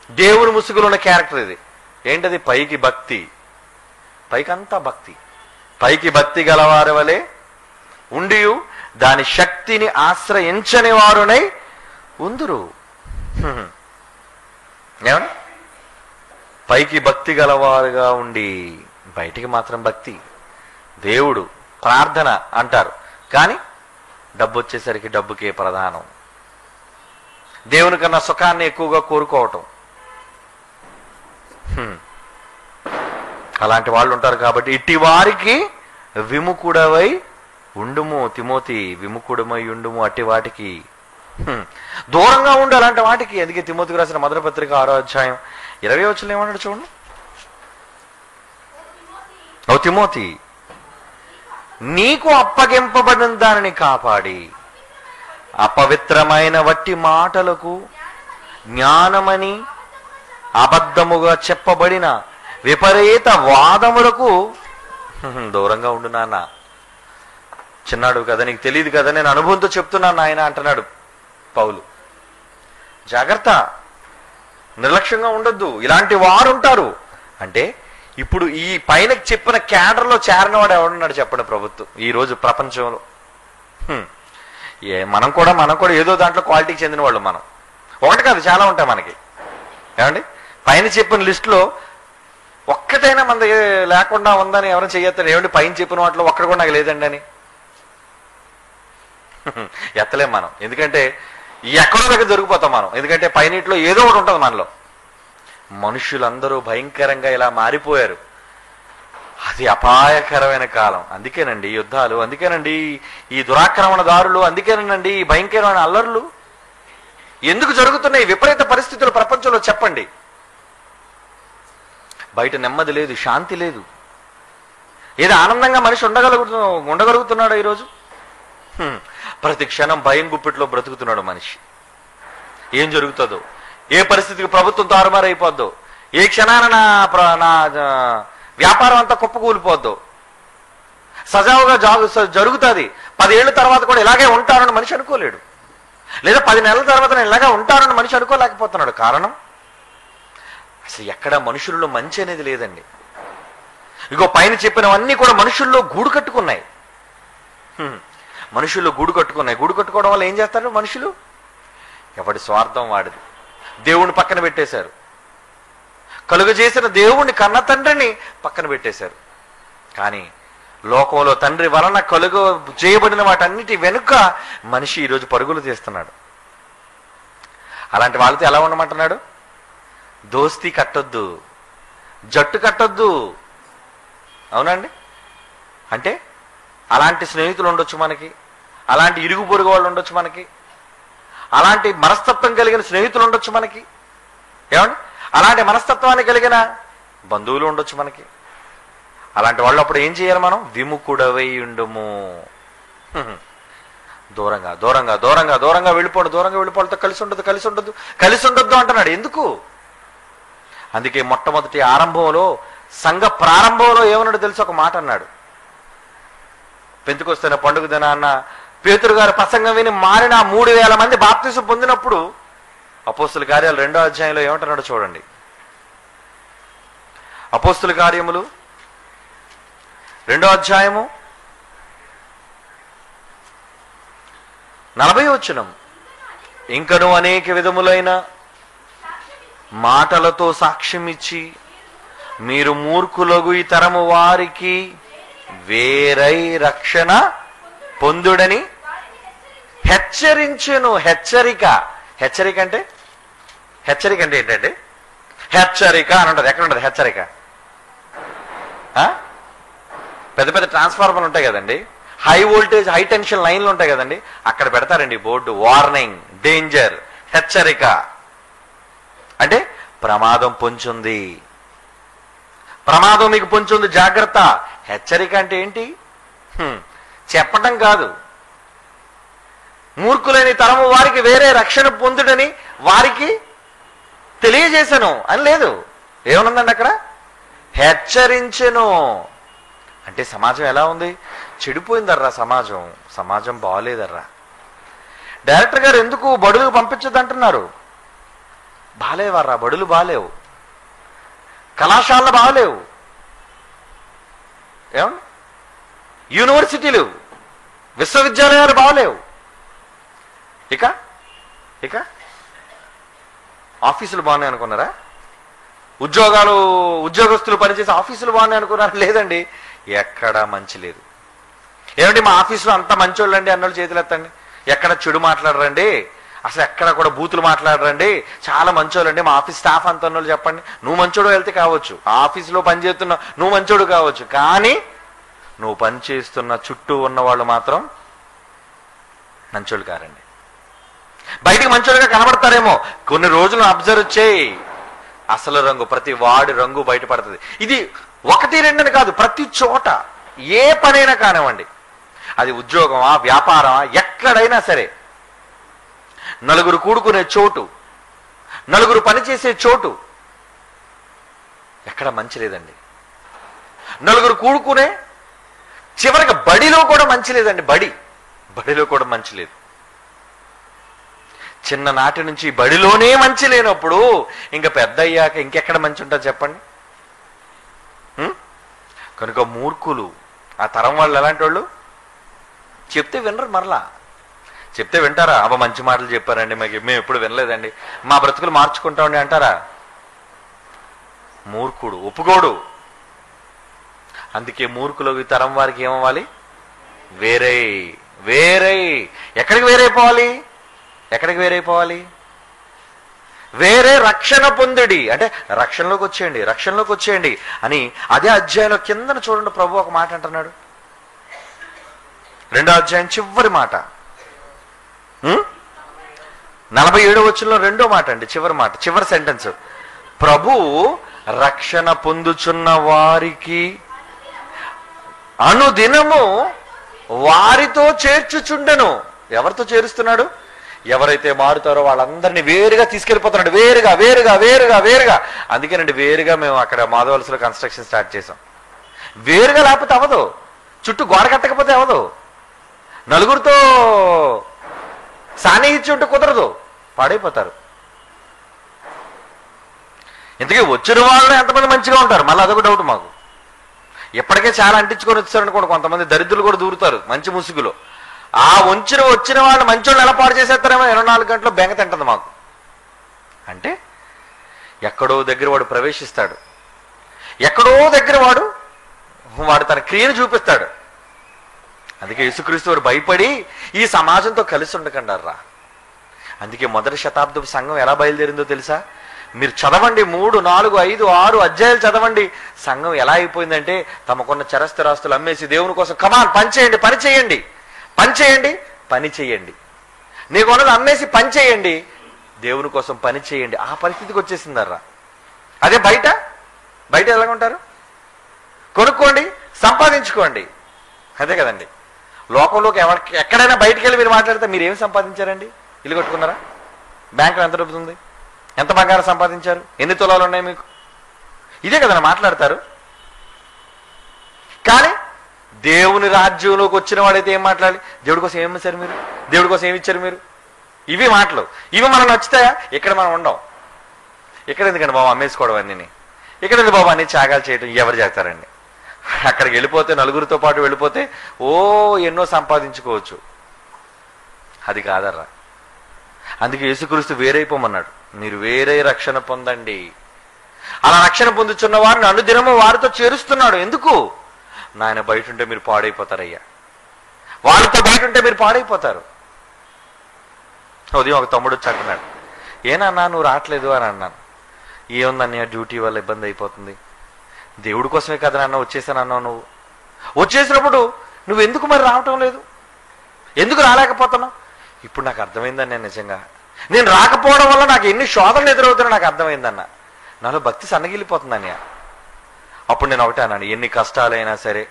దేవుని ముసుగులో ఉన్న క్యారెక్టర్ ఇది. ఏంటది? పైకి భక్తి, పైకంతా భక్తి. పైకి భక్తి గలవారి వలె ఉండి దాని శక్తిని ఆశ్రయించని వారునై ఉందురు. ఏమన్నా? పైకి భక్తి గలవారుగా ఉండి బయటికి మాత్రం భక్తి, దేవుడు, ప్రార్థన అంటారు. కానీ డబ్బు వచ్చేసరికి డబ్బుకే ప్రధానం. దేవుని కన్నా సుఖాన్ని ఎక్కువగా కోరుకోవటం. అలాంటి వాళ్ళు ఉంటారు. కాబట్టి ఇట్టి వారికి విముఖుడవై ఉండుము తిమోతి, విముఖుడమై ఉండుము అట్టి వాటికి. దూరంగా ఉండు అలాంటి వాటికి. అందుకే తిమోతికి రాసిన మొదటి పత్రిక 6వ అధ్యాయం 20వ వచనంలో ఏమన్నాడు చూడండి. ఓ తిమోతి, నీకు అప్పగింపబడిన దానిని కాపాడి అపవిత్రమైన వట్టి మాటలకు, జ్ఞానమని అబద్ధముగా చెప్పబడిన విపరీత వాదములకు దూరంగా ఉండు నాన్న. చిన్నాడు కదా, నీకు తెలియదు కదా, నేను అనుభవంతో చెప్తున్నాను నాయన అంటున్నాడు పౌలు. జాగ్రత్త, నిర్లక్ష్యంగా ఉండొద్దు. ఇలాంటి వారు ఉంటారు. అంటే ఇప్పుడు ఈ పైన చెప్పిన క్యాడర్లో చేరినవాడు ఎవడున్నాడు చెప్పండి? ప్రభుత్వం ఈ రోజు ప్రపంచంలో. మనం కూడా ఏదో దాంట్లో క్వాలిటీకి చెందిన వాళ్ళు. మనం ఒకటి కాదు, చాలా ఉంటాయి మనకి. ఏమండి? పైన చెప్పిన లిస్టులో ఒక్కటైనా మన లేకుండా ఉందని ఎవరైనా చెయ్యొద్దు. ఏమండి, పైన చెప్పిన వాటిలో ఒక్కటి కూడా నాకు లేదండి అని ఎత్తలేం మనం. ఎందుకంటే ఎక్కడో దగ్గర దొరికిపోతాం మనం. ఎందుకంటే పైనట్లో ఏదో ఒకటి ఉంటుంది మనలో. మనుషులందరూ భయంకరంగా ఇలా మారిపోయారు. అది అపాయకరమైన కాలం. అందుకేనండి యుద్ధాలు, అందుకేనండి ఈ దురాక్రమణదారులు, అందుకేనండి ఈ భయంకరమైన అల్లర్లు ఎందుకు జరుగుతున్నాయి? విపరీత పరిస్థితులు ప్రపంచంలో చెప్పండి. బయట నెమ్మది లేదు, శాంతి లేదు. ఏదో ఆనందంగా మనిషి ఉండగలుగుతున్నాడు ఈరోజు? ప్రతి క్షణం భయం గుప్పిట్లో బ్రతుకుతున్నాడు మనిషి. ఏం జరుగుతుందో, ఏ పరిస్థితికి ప్రభుత్వం తారుమారైపోద్దో, ఏ క్షణాన నా వ్యాపారం అంతా కుప్పకూలిపోద్దో, సజావుగా జరుగుతుంది. 10 ఏళ్ల తర్వాత కూడా ఇలాగే ఉంటారని మనిషి అనుకోలేడు. లేదా 10 నెలల తర్వాత నేను ఇలాగే ఉంటారని మనిషి అనుకోలేకపోతున్నాడు. కారణం అసలు ఎక్కడ మనుషుల్లో మంచి అనేది లేదండి. ఇగో పైన చెప్పినవన్నీ కూడా మనుషుల్లో గూడు కట్టుకున్నాయి. మనుషుల్లో గూడు కట్టుకున్నాయి. గూడు కట్టుకోవడం వల్ల ఏం చేస్తారు మనుషులు? ఎవడి స్వార్థం వాడిది. దేవుణ్ణి పక్కన పెట్టేశారు. కలుగు చేసిన దేవుణ్ణి, కన్న తండ్రిని పక్కన పెట్టేశారు. కానీ లోకంలో తండ్రి వలన కలుగు చేయబడిన వాటన్నిటి వెనుక మనిషి ఈరోజు పరుగులు తీస్తున్నాడు. అలాంటి వాళ్ళతో ఎలా ఉండమంటున్నాడు? దోస్తీ కట్టొద్దు, జట్టు కట్టొద్దు. అవునండి? అంటే అలాంటి స్నేహితులు ఉండొచ్చు మనకి, అలాంటి ఇరుగు పొరుగు వాళ్ళు ఉండొచ్చు మనకి, అలాంటి మనస్తత్వం కలిగిన స్నేహితులు ఉండొచ్చు మనకి. ఏమండి? అలాంటి మనస్తత్వాన్ని కలిగిన బంధువులు ఉండొచ్చు మనకి. అలాంటి వాళ్ళు అప్పుడు ఏం చేయాలి మనం? విముఖుడవై ఉండుము. దూరంగా దూరంగా దూరంగా దూరంగా వెళ్ళిపోడు, దూరంగా వెళ్ళిపోవడంతో కలిసి ఉండదు, కలిసి ఉండదు, కలిసి ఉండొద్దు అంటున్నాడు. ఎందుకు? అందుకే మొట్టమొదటి ఆరంభంలో, సంఘ ప్రారంభంలో ఏమన్నాడు తెలుసు? ఒక మాట అన్నాడు. పెంతెకొస్తేన పండుగ దినాన్న పేతురు గారి ప్రసంగం విని మారిన 3000 మంది బాప్తిసం పొందినప్పుడు అపోస్తుల కార్యాలు 2వ అధ్యాయంలో ఏమంటున్నాడు చూడండి. అపోస్తుల కార్యములు 2వ అధ్యాయము 40వ వచనం. ఇంకను అనేక విధములైన మాటలతో సాక్ష్యం ఇచ్చి మీరు మూర్ఖులగు ఈ తరము వారికి వేరై రక్షణ పొందుడని హెచ్చరించెను. హెచ్చరిక. హెచ్చరిక అంటే ఏంటంటే? హెచ్చరిక అని ఉంటుంది. ఎక్కడ ఉంటుంది హెచ్చరిక? పెద్ద పెద్ద ట్రాన్స్ఫార్మర్లు ఉంటాయి కదండి, హై వోల్టేజ్ హై టెన్షన్ లైన్లు ఉంటాయి కదండి, అక్కడ పెడతారండి బోర్డు, వార్నింగ్, డేంజర్, హెచ్చరిక. అంటే ప్రమాదం పొంచుంది, ప్రమాదం మీకు పొంచుంది, జాగ్రత్త. హెచ్చరిక అంటే ఏంటి? చెప్పటం కాదు. మూర్ఖులని తరము వారికి వేరే రక్షణ పొందుడని వారికి తెలియజేశాను అని లేదు. ఏమనుందండి అక్కడ? హెచ్చరించెను. అంటే సమాజం ఎలా ఉంది? చెడిపోయిందర్రా సమాజం. సమాజం బాగోలేదర్రా. డైరెక్టర్ గారు ఎందుకు బడులకు పంపించద్దు అంటున్నారు? బాలేవర్రా, బడులు బాలేవు, కళాశాలలు బాగలేవు, ఏమండి, యూనివర్సిటీలు విశ్వవిద్యాలయాలు బాగలేవు. ఇక ఇక ఆఫీసులు బాగున్నాయి అనుకున్నారా? ఉద్యోగస్తులు పనిచేసే ఆఫీసులు బాగున్నాయి అనుకున్నారా? లేదండి, ఎక్కడా మంచి లేదు. ఏమండి మా ఆఫీసులో అంత మంచోళ్ళండి అన్నోళ్ళు చేతులు ఎత్తండి. ఎక్కడ చెడు మాట్లాడరండి, అసలు ఎక్కడ కూడా బూతులు మాట్లాడరండి, చాలా మంచోళ్ళండి మా ఆఫీస్ స్టాఫ్ అంత అన్నోళ్ళు చెప్పండి. నువ్వు మంచోడు వెళ్తే కావచ్చు, ఆఫీసులో పనిచేస్తున్న నువ్వు మంచోడు కావచ్చు, కానీ నువ్వు పనిచేస్తున్న చుట్టూ ఉన్న వాళ్ళు మాత్రం మంచోళ్ళు కారండి. బయటికి మంచోళ్ళుగా కనబడతారేమో, కొన్ని రోజులు అబ్జర్వ్ చేయి, అసలు రంగు, ప్రతి వాడి రంగు బయటపడుతుంది. ఇది 1, 2 అని కాదు, ప్రతి చోట ఏ పనైనా కానివ్వండి, అది ఉద్యోగమా, వ్యాపారమా, ఎక్కడైనా సరే, నలుగురు కూడుకునే చోటు, నలుగురు పనిచేసే చోటు ఎక్కడ మంచి లేదండి. నలుగురు కూడుకునే చివరికి బడిలో కూడా మంచి లేదండి. బడిలో కూడా మంచి లేదు. చిన్ననాటి నుంచి బడిలోనే మంచి లేనప్పుడు ఇంకా పెద్ద అయ్యాక ఇంకెక్కడ మంచి ఉంటుంది చెప్పండి? కనుక మూర్ఖులు, ఆ తరం వాళ్ళు ఎలాంటి వాళ్ళు? చెప్తే వినరు, మరలా చెప్తే వింటారా? అబ్బా మంచి మాటలు చెప్పారండి, మేము ఎప్పుడు వినలేదండి, మా బ్రతుకులు మార్చుకుంటామండి అంటారా? మూర్ఖుడు, ఒప్పుకోడు. అందుకే మూర్ఖులు ఈ తరం వారికి ఏమవ్వాలి? వేరే. ఎక్కడికి వేరైపోవాలి? వేరే రక్షణ పొందుడి. అంటే రక్షణలోకి వచ్చేయండి అని అదే అధ్యాయంలో కిందన చూడండి, ప్రభు ఒక మాట అంటున్నాడు. 2వ అధ్యాయం చివరి మాట, 47వ వచనంలో 2వ మాట అండి, చివరి మాట, చివరి సెంటెన్స్. ప్రభు రక్షణ పొందుచున్న వారికి అనుదినము వారితో చేర్చుచుండెను. ఎవరితో చేరుస్తున్నాడు? ఎవరైతే మారుతారో వాళ్ళందరినీ వేరుగా తీసుకెళ్ళిపోతున్నాడు. వేరుగా. అందుకేనండి వేరుగా మేము అక్కడ మాధవలసలో కన్స్ట్రక్షన్ స్టార్ట్ చేసాం. వేరుగా లేకపోతే అవ్వదు, చుట్టూ గోడ కట్టకపోతే అవ్వదు, నలుగురితో సాన్నిహిత్యం ఉంటే కుదరదు, పాడైపోతారు. ఇంతకీ వచ్చిన వాళ్ళు ఎంతమంది మంచిగా ఉంటారు? మళ్ళీ అదొక డౌట్ మాకు. ఇప్పటికే చాలా అంటించుకొని వచ్చారనుకోండి, కొంతమంది దరిద్రులు కూడా దూరుతారు మంచి ముసుగులో. ఆ వచ్చిన వాళ్ళు మంచి వాళ్ళు ఎలా పాడు చేసేస్తారేమో 24 గంటలు బెంగ తింటుంది మాకు. అంటే ఎక్కడో దగ్గర వాడు ప్రవేశిస్తాడు, ఎక్కడో దగ్గర వాడు తన క్రియను చూపిస్తాడు. అందుకే యేసుక్రీస్తు వారు భయపడి ఈ సమాజంతో కలిసి ఉండకండారా. అందుకే మొదటి శతాబ్దపు సంఘం ఎలా బయలుదేరిందో తెలుసా? మీరు చదవండి, 3, 4, 5, 6 అధ్యాయాలు చదవండి. సంఘం ఎలా అయిపోయిందంటే తమకున్న చరస్థిరాస్తులు అమ్మేసి దేవుని కోసం కమాన్ పని చేయండి, పని చేయండి, పని చేయండి, పని చేయండి, నీకున్నది అమ్మేసి పని చేయండి, దేవుని కోసం పని చేయండి. ఆ పరిస్థితికి వచ్చేసిందర్రా. అదే బయట ఎలా ఉంటారు? కొనుక్కోండి, సంపాదించుకోండి, అదే కదండి. లోకంలోకి ఎక్కడైనా బయటికి వెళ్ళి మీరు మాట్లాడితే మీరు ఏమి సంపాదించారండి? ఇల్లు కట్టుకున్నారా? బ్యాంకులో ఎంత డబ్బుతుంది? ఎంత బంగారం సంపాదించారు? ఎన్ని తులాలు ఉన్నాయి మీకు? ఇదే కదండి మాట్లాడతారు. కానీ దేవుని రాజ్యంలోకి వచ్చిన వాడైతే ఏం మాట్లాడాలి? దేవుడి కోసం ఏం ఇచ్చారు మీరు? దేవుడి కోసం ఏమి ఇచ్చారు మీరు? ఇవి మాటలు. ఇవి మనం నచ్చుతాయా? ఇక్కడ మనం ఉండం. ఇక్కడ ఎందుకండి బాబు అమ్మేసుకోవడం అన్నీ? ఇక్కడ ఎందుకు బాబు అన్ని త్యాగాలు చేయడం? ఎవరు చేస్తారండి? అక్కడికి వెళ్ళిపోతే, నలుగురితో పాటు వెళ్ళిపోతే ఎన్నో సంపాదించుకోవచ్చు. అది కాదర్రా. అందుకే యేసుక్రీస్తు వేరైపోమన్నాడు. మీరు వేరే రక్షణ పొందండి. అలా రక్షణ పొందుతున్న వారిని అనుదినము వారితో చేరుస్తున్నాడు. ఎందుకు? నాయన బయట ఉంటే మీరు పాడైపోతారయ్యా, వాళ్ళతో బయట ఉంటే మీరు పాడైపోతారు. ఉదయం ఒక తమ్ముడు వచ్చి అంటున్నాడు, ఏనన్నా నువ్వు రావట్లేదు అని అన్నాను. ఏముందన్నయ్య, డ్యూటీ వల్ల ఇబ్బంది అయిపోతుంది. దేవుడి కోసమే కదా నాన్న వచ్చేసానన్నావు. నువ్వు వచ్చేసినప్పుడు నువ్వు ఎందుకు మరి రావటం లేదు? ఎందుకు రాలేకపోతున్నావు? ఇప్పుడు నాకు అర్థమైందన్న, నిజంగా నేను రాకపోవడం వల్ల నాకు ఎన్ని శోధనలు ఎదురవుతున్నాయో నాకు అర్థమైందన్న. నాలో భక్తి సన్నగిలిపోతుందన్నయ్య. అప్పుడు నేను ఒకటే అన్నాను, ఎన్ని కష్టాలైనా సరే,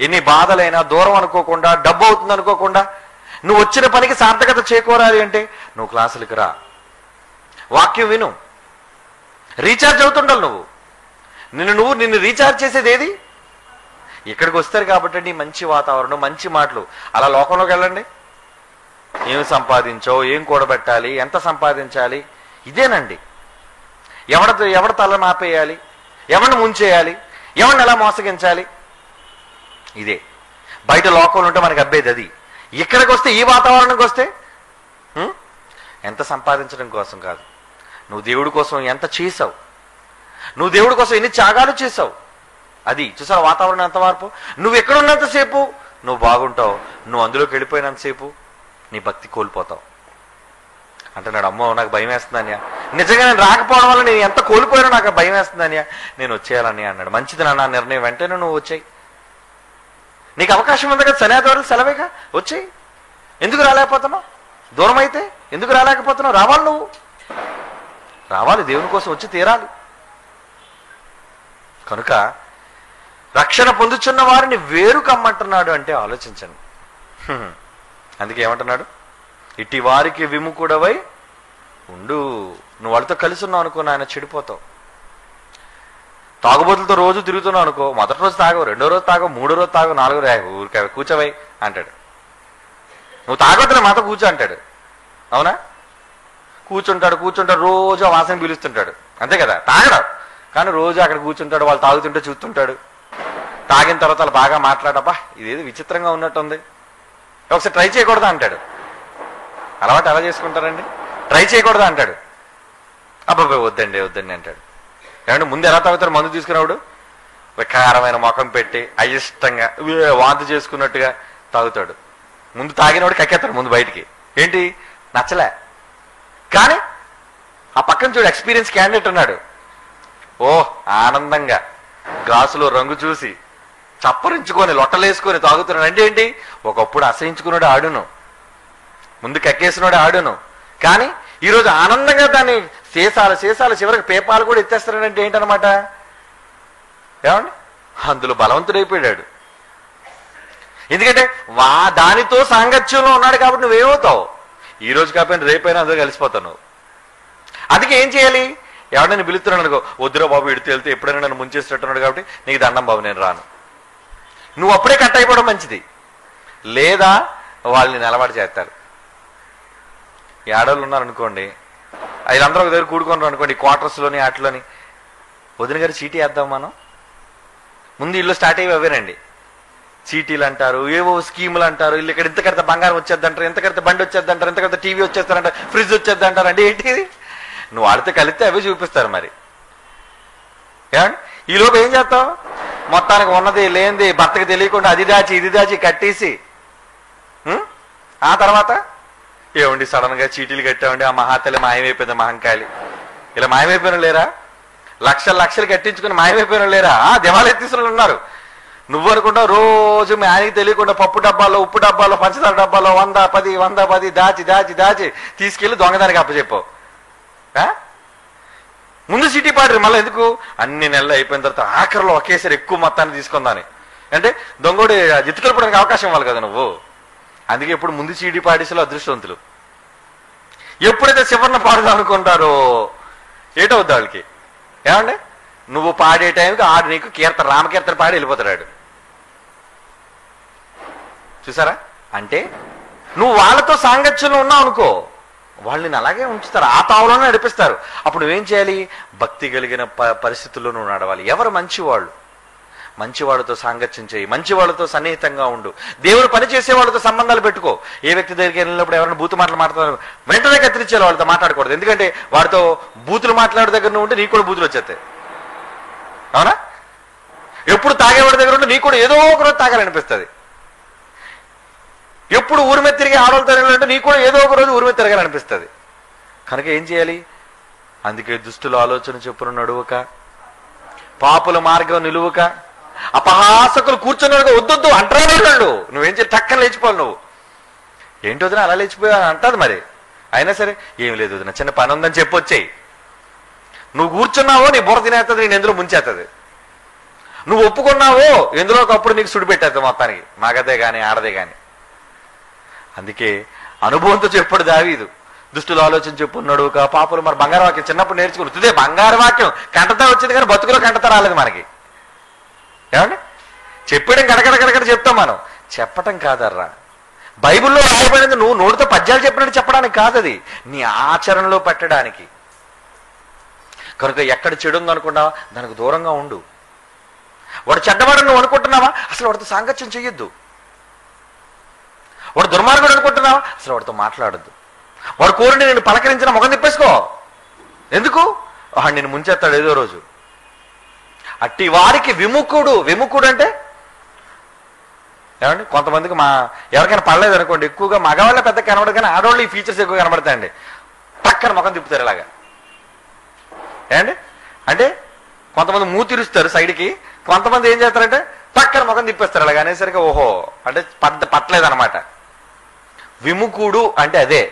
ఎన్ని బాధలైనా దూరం అనుకోకుండా, డబ్బు అవుతుంది అనుకోకుండా, నువ్వు వచ్చిన పనికి సార్థకత చేకూరాలి అంటే నువ్వు క్లాసులకు రా, వాక్యం విను, రీఛార్జ్ అవుతుండాలి. నిన్ను రీఛార్జ్ చేసేది ఏది? ఇక్కడికి వస్తారు కాబట్టి మంచి వాతావరణం, మంచి మాటలు. అలా లోకంలోకి వెళ్ళండి, ఏం సంపాదించో, ఏం కూడబెట్టాలి, ఎంత సంపాదించాలి, ఇదేనండి. ఎవడ తల మాపేయాలి, ఎవరిని ముంచేయాలి, ఎవరిని ఎలా మోసగించాలి, ఇదే. బయట లోకంలో ఉంటే మనకి అబ్బేది అది. ఇక్కడికి వస్తే, ఈ వాతావరణంకి వస్తే ఎంత సంపాదించడం కోసం కాదు, నువ్వు దేవుడి కోసం ఎంత చేసావు, నువ్వు దేవుడి కోసం ఎన్ని త్యాగాలు చేసావు, అది చూసావు. వాతావరణం ఎంత మార్పు. నువ్వు ఎక్కడున్నంతసేపు నువ్వు బాగుంటావు, నువ్వు అందులోకి వెళ్ళిపోయినంతసేపు నీ భక్తి కోల్పోతావు. అంటున్నాడు, అమ్మో నాకు భయం వేస్తుందన్యా, నిజంగా నేను రాకపోవడం వల్ల నేను ఎంత కోల్పోయానో నాకు భయం వేస్తుందన్యా, నేను వచ్చేయాలని అన్నాడు. మంచిది నాన్న నిర్ణయం, వెంటనే నువ్వు వచ్చాయి. నీకు అవకాశం ఉంది కదా, శని ఆదివారాలు సెలవేగా, వచ్చేయి. ఎందుకు రాలేకపోతున్నావు? దూరం అయితే ఎందుకు రాలేకపోతున్నావు? రావాలి, నువ్వు రావాలి, దేవుని కోసం వచ్చి తీరాలి. కనుక రక్షణ పొందుచున్న వారిని వేరు కమ్మంటున్నాడు అంటే ఆలోచించండి. అందుకే ఏమంటున్నాడు, ఇట్టి వారికి విముఖుడవై ఉండు. నువ్వు వాళ్ళతో కలిసి ఉన్నావు అనుకో, నాయన చెడిపోతావు. తాగుబోతులతో రోజు తిరుగుతున్నావు అనుకో, మొదటి రోజు తాగవు, రెండో రోజు తాగవు, మూడో రోజు తాగవు, నాలుగో ఊరికే కూర్చోవై అంటాడు. నువ్వు తాగొద్దులే మాతో కూర్చో అంటాడు. అవునా? కూర్చుంటాడు రోజు ఆ వాసన పీలుస్తుంటాడు, అంతే కదా. తాగడం కానీ రోజు అక్కడ కూర్చుంటాడు, వాళ్ళు తాగుతుంటే చూస్తుంటాడు. తాగిన తర్వాత వాళ్ళు బాగా మాట్లాడబ్బా ఇదేది విచిత్రంగా ఉన్నట్టుంది, ఒకసారి ట్రై చేయకూడదా అంటాడు. అలవాటు ఎలా చేసుకుంటారండి? ట్రై చేయకూడదా అంటాడు. అబ్బాయి వద్దండి అంటాడు. ఏమంటే ముందు ఎలా తాగుతారు? మందు తీసుకున్నప్పుడు వికారమైన ముఖం పెట్టి అయిష్టంగా వాంతి చేసుకున్నట్టుగా తాగుతాడు. ముందు తాగినవాడు కక్కేస్తాడు ముందు బయటికి. ఏంటి నచ్చలే. కానీ ఆ పక్కన చూడు ఎక్స్పీరియన్స్ క్యాండిడేట్ ఉన్నాడు, ఆనందంగా గ్లాసులో రంగు చూసి చప్పరించుకొని లొట్టలేసుకొని తాగుతున్నాడు. అంటే ఏంటి? ఒకప్పుడు అసహించుకున్నాడు ఆడును, ముందు కక్కేసినాడు ఆడును, కానీ ఈరోజు ఆనందంగా దాన్ని సీసాలు చివరికి పేపాలు కూడా ఎత్తేస్తాడంటే ఏంటనమాట? ఏమండి? అందులో బలవంతుడైపోయాడు. ఎందుకంటే దానితో సాంగత్యంలో ఉన్నాడు కాబట్టి నువ్వేమవుతావు? ఈ రోజు కాకపోయినా రేపైనా అందరూ కలిసిపోతావు నువ్వు. అందుకే ఏం చేయాలి? ఎవడైనా పిలుస్తున్నాడు అనుకో, వద్దురా బాబు ఇడితే వెళ్తే ఎప్పుడైనా నన్ను ముంచేసేటట్టున్నాడు కాబట్టి నీకు దండం బాబు నేను రాను. నువ్వు అప్పుడే కట్ అయిపోవడం మంచిది. లేదా వాళ్ళని నిలబడి చేస్తారు. ఈ ఆడవాళ్ళు ఉన్నారనుకోండి, వీళ్ళందరూ ఒక దగ్గర కూడుకున్నారు అనుకోండి, క్వార్టర్స్లోని వాటిలోని, వదిన గారు చీటీ వేద్దాం మనం. ముందు ఇల్లు స్టార్ట్ అయ్యి అవేనండి. చీటీలు అంటారు, ఏవో స్కీములు అంటారు, ఇల్లు ఇక్కడ ఇంత కడితే బంగారం వచ్చేద్దంటారు, ఎంత కడితే బండి వచ్చేద్దంటారు, ఎంత కడితే టీవీ వచ్చేస్తారంటారు, ఫ్రిడ్జ్ వచ్చేద్దంటారు. అంటే ఏంటి? నువ్వు ఆడితే కలిస్తే అవే చూపిస్తారు. మరి ఏమండి ఈ లోపు ఏం చేస్తావు? మొత్తానికి ఉన్నది లేనిది భర్తకి తెలియకుండా అది దాచి ఇది దాచి కట్టేసి ఆ తర్వాత ఏమండి సడన్ గా చీటీలు కట్టామండి, ఆ మహాతల్లి మాయమైపోయింది, మహంకాళి. ఇలా మాయమైపోయిన లేరా? లక్షలు లక్షలు కట్టించుకుని మాయమైపోయిన లేరా? దివాళెత్తీసులు ఉన్నారు. నువ్వు అనుకుంటావు రోజు మీ ఆయనకి తెలియకుండా పప్పు డబ్బాలో, ఉప్పు డబ్బాలో, పంచదార డబ్బాలో 100 దాచి దాచి దాచి తీసుకెళ్లి దొంగదానికి అప్పచెప్పావు. ముందు చీటీ పాడరు, మళ్ళీ ఎందుకు? అన్ని నెలలు అయిపోయిన తర్వాత ఆఖరిలో ఒకేసారి ఎక్కువ మొత్తాన్ని తీసుకుందాని. అంటే దొంగోడు ఎత్తుకెళ్ళిపోవడానికి అవకాశం ఇవ్వాలి కదా నువ్వు. అందుకే ఎప్పుడు ముందు చీటీ పాడేసేలో అదృష్టవంతులు. ఎప్పుడైతే చివరిన పాడుదాం అనుకుంటారో ఏటవుద్ది వాళ్ళకి. ఏమండి నువ్వు పాడే టైంకి ఆడు నీకు రామకీర్తన పాడి వెళ్ళిపోతాడు. చూసారా? అంటే నువ్వు వాళ్ళతో సాంగత్యంలో ఉన్నావు అనుకో, వాళ్ళు నేను అలాగే ఉంచుతారు, ఆ తావులోనే నడిపిస్తారు. అప్పుడు నువ్వేం చేయాలి? భక్తి కలిగిన పరిస్థితుల్లో నువ్వు నడవాలి. ఎవరు మంచివాళ్ళు? మంచివాళ్ళతో సాంగత్యం చేయి, మంచివాళ్ళతో సన్నిహితంగా ఉండు, దేవుడు పని చేసే వాళ్ళతో సంబంధాలు పెట్టుకో. ఏ వ్యక్తి దగ్గరికి వెళ్ళినప్పుడు ఎవరైనా బూతు మాటలు మాట్లాడుతున్నారు వెంటనే కత్తిరించాలి, వాళ్ళతో మాట్లాడకూడదు. ఎందుకంటే వాడితో బూతులు మాట్లాడే దగ్గర నువ్వు ఉంటే నీకు కూడా బూతులు వచ్చేస్తాయి. అవునా? ఎప్పుడు తాగేవాడి దగ్గర ఉంటే నీకు కూడా ఏదో ఒకరోజు తాగాలనిపిస్తుంది. ఎప్పుడు ఊరి మీద తిరిగి ఆడవాళ్ళు తిరగాలంటే నీకు కూడా ఏదో ఒక రోజు ఊరి మీద తిరగాలనిపిస్తుంది. కనుక ఏం చేయాలి? అందుకే దుష్టుల ఆలోచన చొప్పున నడువక, పాపుల మార్గం నిలువక, అపహాసకులు కూర్చున్నాడు వద్దొద్దు అంటారు. నువ్వేం చేయాలి? టక్కన లేచిపోవాలి. నువ్వు ఏంటి వదిన అలా లేచిపోయా అంటది. మరి అయినా సరే ఏం లేదు వదిన, చిన్న పని ఉందని చెప్పొచ్చేయి. నువ్వు కూర్చున్నావో నీ బుర్ర తినేస్తుంది, నేను ఎందులో ముంచేస్తుంది. నువ్వు ఒప్పుకున్నావో ఎందులో ఒకప్పుడు నీకు సుడి పెట్టేస్తుంది మొత్తానికి, మగదే గాని ఆడదే గాని. అందుకే అనుభవంతో చెప్పాడు దావీదు, దుష్టుల ఆలోచన చెప్పున్నాడు పాపులు. మరి బంగారు వాక్యం చిన్నప్పుడు నేర్చుకుని ఇదే బంగారు వాక్యం కంటతా వచ్చింది కానీ బతుకులో కంటతా రాలేదు మనకి. ఏమండి చెప్పడం గడగడ చెప్తాం మనం, చెప్పటం కాదర్రా. బైబిల్లో రాయబడింది నువ్వు నోటితో పద్యాలు చెప్పినట్టు చెప్పడానికి కాదు, అది నీ ఆచరణలో పెట్టడానికి. కనుక ఎక్కడ చెడు ఉందనుకున్నావా దానికి దూరంగా ఉండు. వాడు చెడ్డవాడు నువ్వు అనుకుంటున్నావా అసలు వాడితో సాంగత్యం చెయ్యొద్దు. వాడు దుర్మార్గుడు అనుకుంటున్నావా అసలు వాడితో మాట్లాడద్దు. వాడు కోరిని నేను పలకరించిన ముఖం తిప్పేసుకో. ఎందుకు? వాడు నేను ముంచేస్తాడు ఏదో రోజు. అట్టి వారికి విముఖుడు. విముఖుడు అంటే ఏమండి కొంతమందికి ఎవరికైనా పడలేదు అనుకోండి, ఎక్కువగా మగవాళ్ళ పెద్ద కనబడదు కానీ ఆడవాళ్ళు ఈ ఫీచర్స్ ఎక్కువ కనబడతాయండి. పక్కన ముఖం తిప్పుతారు ఇలాగా. ఏమండి అంటే కొంతమంది మూతిరుస్తారు సైడ్కి, కొంతమంది ఏం చేస్తారంటే పక్కన ముఖం తిప్పేస్తారు అలాగ. అనేసరికి ఓహో అంటే పట్టలేదన్నమాట. విముఖుడు అంటే అదే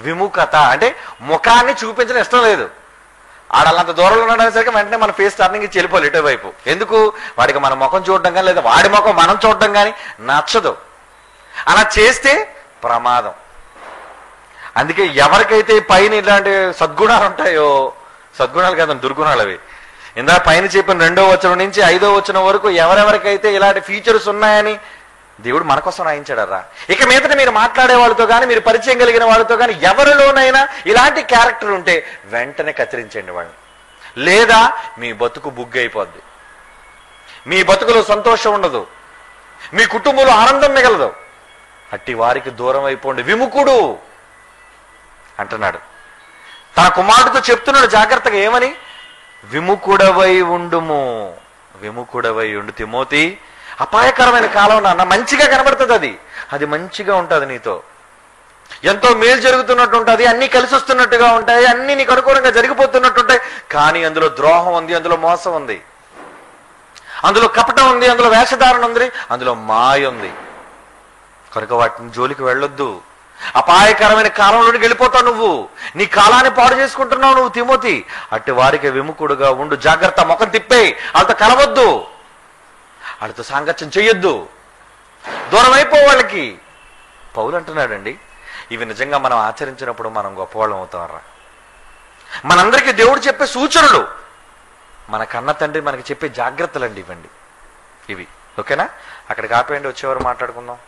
విముఖత, అంటే ముఖాన్ని చూపించడం ఇష్టం లేదు. ఆడల్లంత దూరంలో ఉండడానికి వెంటనే మన ఫేస్ టర్నింగ్ ఇచ్చి వెళ్ళిపోవాలి ఇటు వైపు. ఎందుకు? వాడికి మన ముఖం చూడడం కానీ లేదా వాడి ముఖం మనం చూడడం కానీ నచ్చదు. అలా చేస్తే ప్రమాదం. అందుకే ఎవరికైతే పైన ఇలాంటి సద్గుణాలు ఉంటాయో, సద్గుణాలు కాదు దుర్గుణాలు అవి, ఇందా పైన చెప్పిన 2వ వచనం నుంచి 5వ వచనం వరకు ఎవరెవరికైతే ఇలాంటి ఫీచర్స్ ఉన్నాయని దేవుడు మన కోసం రాయించాడరా. ఇక మీదట మీరు మాట్లాడే వాళ్ళతో కానీ మీరు పరిచయం కలిగిన వాళ్ళతో కానీ ఎవరిలోనైనా ఇలాంటి క్యారెక్టర్ ఉంటే వెంటనే కత్తిరించండి వాళ్ళని. లేదా మీ బతుకు బుగ్గు అయిపోద్ది, మీ బతుకులో సంతోషం ఉండదు, మీ కుటుంబంలో ఆనందం మిగలదు. అట్టి వారికి దూరం అయిపోండి. విముఖుడు అంటున్నాడు. తన కుమారుడితో చెప్తున్నాడు జాగ్రత్తగా ఏమని? విముఖుడవై ఉండుము. విముఖుడవై ఉండు తిమోతి. అపాయకరమైన కాలం నాన్న, మంచిగా కనబడుతుంది, అది మంచిగా ఉంటుంది, నీతో ఎంతో మేలు జరుగుతున్నట్టు ఉంటుంది, అన్ని కలిసి వస్తున్నట్టుగా ఉంటాయి, అన్ని నీకు అనుకూలంగా జరిగిపోతున్నట్టు ఉంటాయి. కానీ అందులో ద్రోహం ఉంది, అందులో మోసం ఉంది, అందులో కపటం ఉంది, అందులో వేషధారణ ఉంది, అందులో మాయ ఉంది. కనుక వాటిని జోలికి వెళ్ళొద్దు. అపాయకరమైన కాలంలోకి వెళ్ళిపోతావు నువ్వు. నీ కాలాన్ని పాడు చేసుకుంటున్నావు నువ్వు తిమోతి. అట్టి వారికి విముఖుడుగా ఉండు. జాగ్రత్త, ముఖం తిప్పేయి, వాళ్ళతో కలవద్దు, వాళ్ళతో సాంగత్యం చెయ్యొద్దు, దూరం అయిపో వాళ్ళకి. పౌలు అంటున్నాడండి, ఇవి నిజంగా మనం ఆచరించినప్పుడు మనం గొప్పవాళ్ళం అవుతామరా. మనందరికీ దేవుడు చెప్పే సూచనలు, మన కన్న తండ్రి మనకి చెప్పే జాగ్రత్తలు అండి ఇవ్వండి ఇవి. ఓకేనా? అక్కడికి ఆపేయండి, వచ్చేవారు మాట్లాడుకుందాం.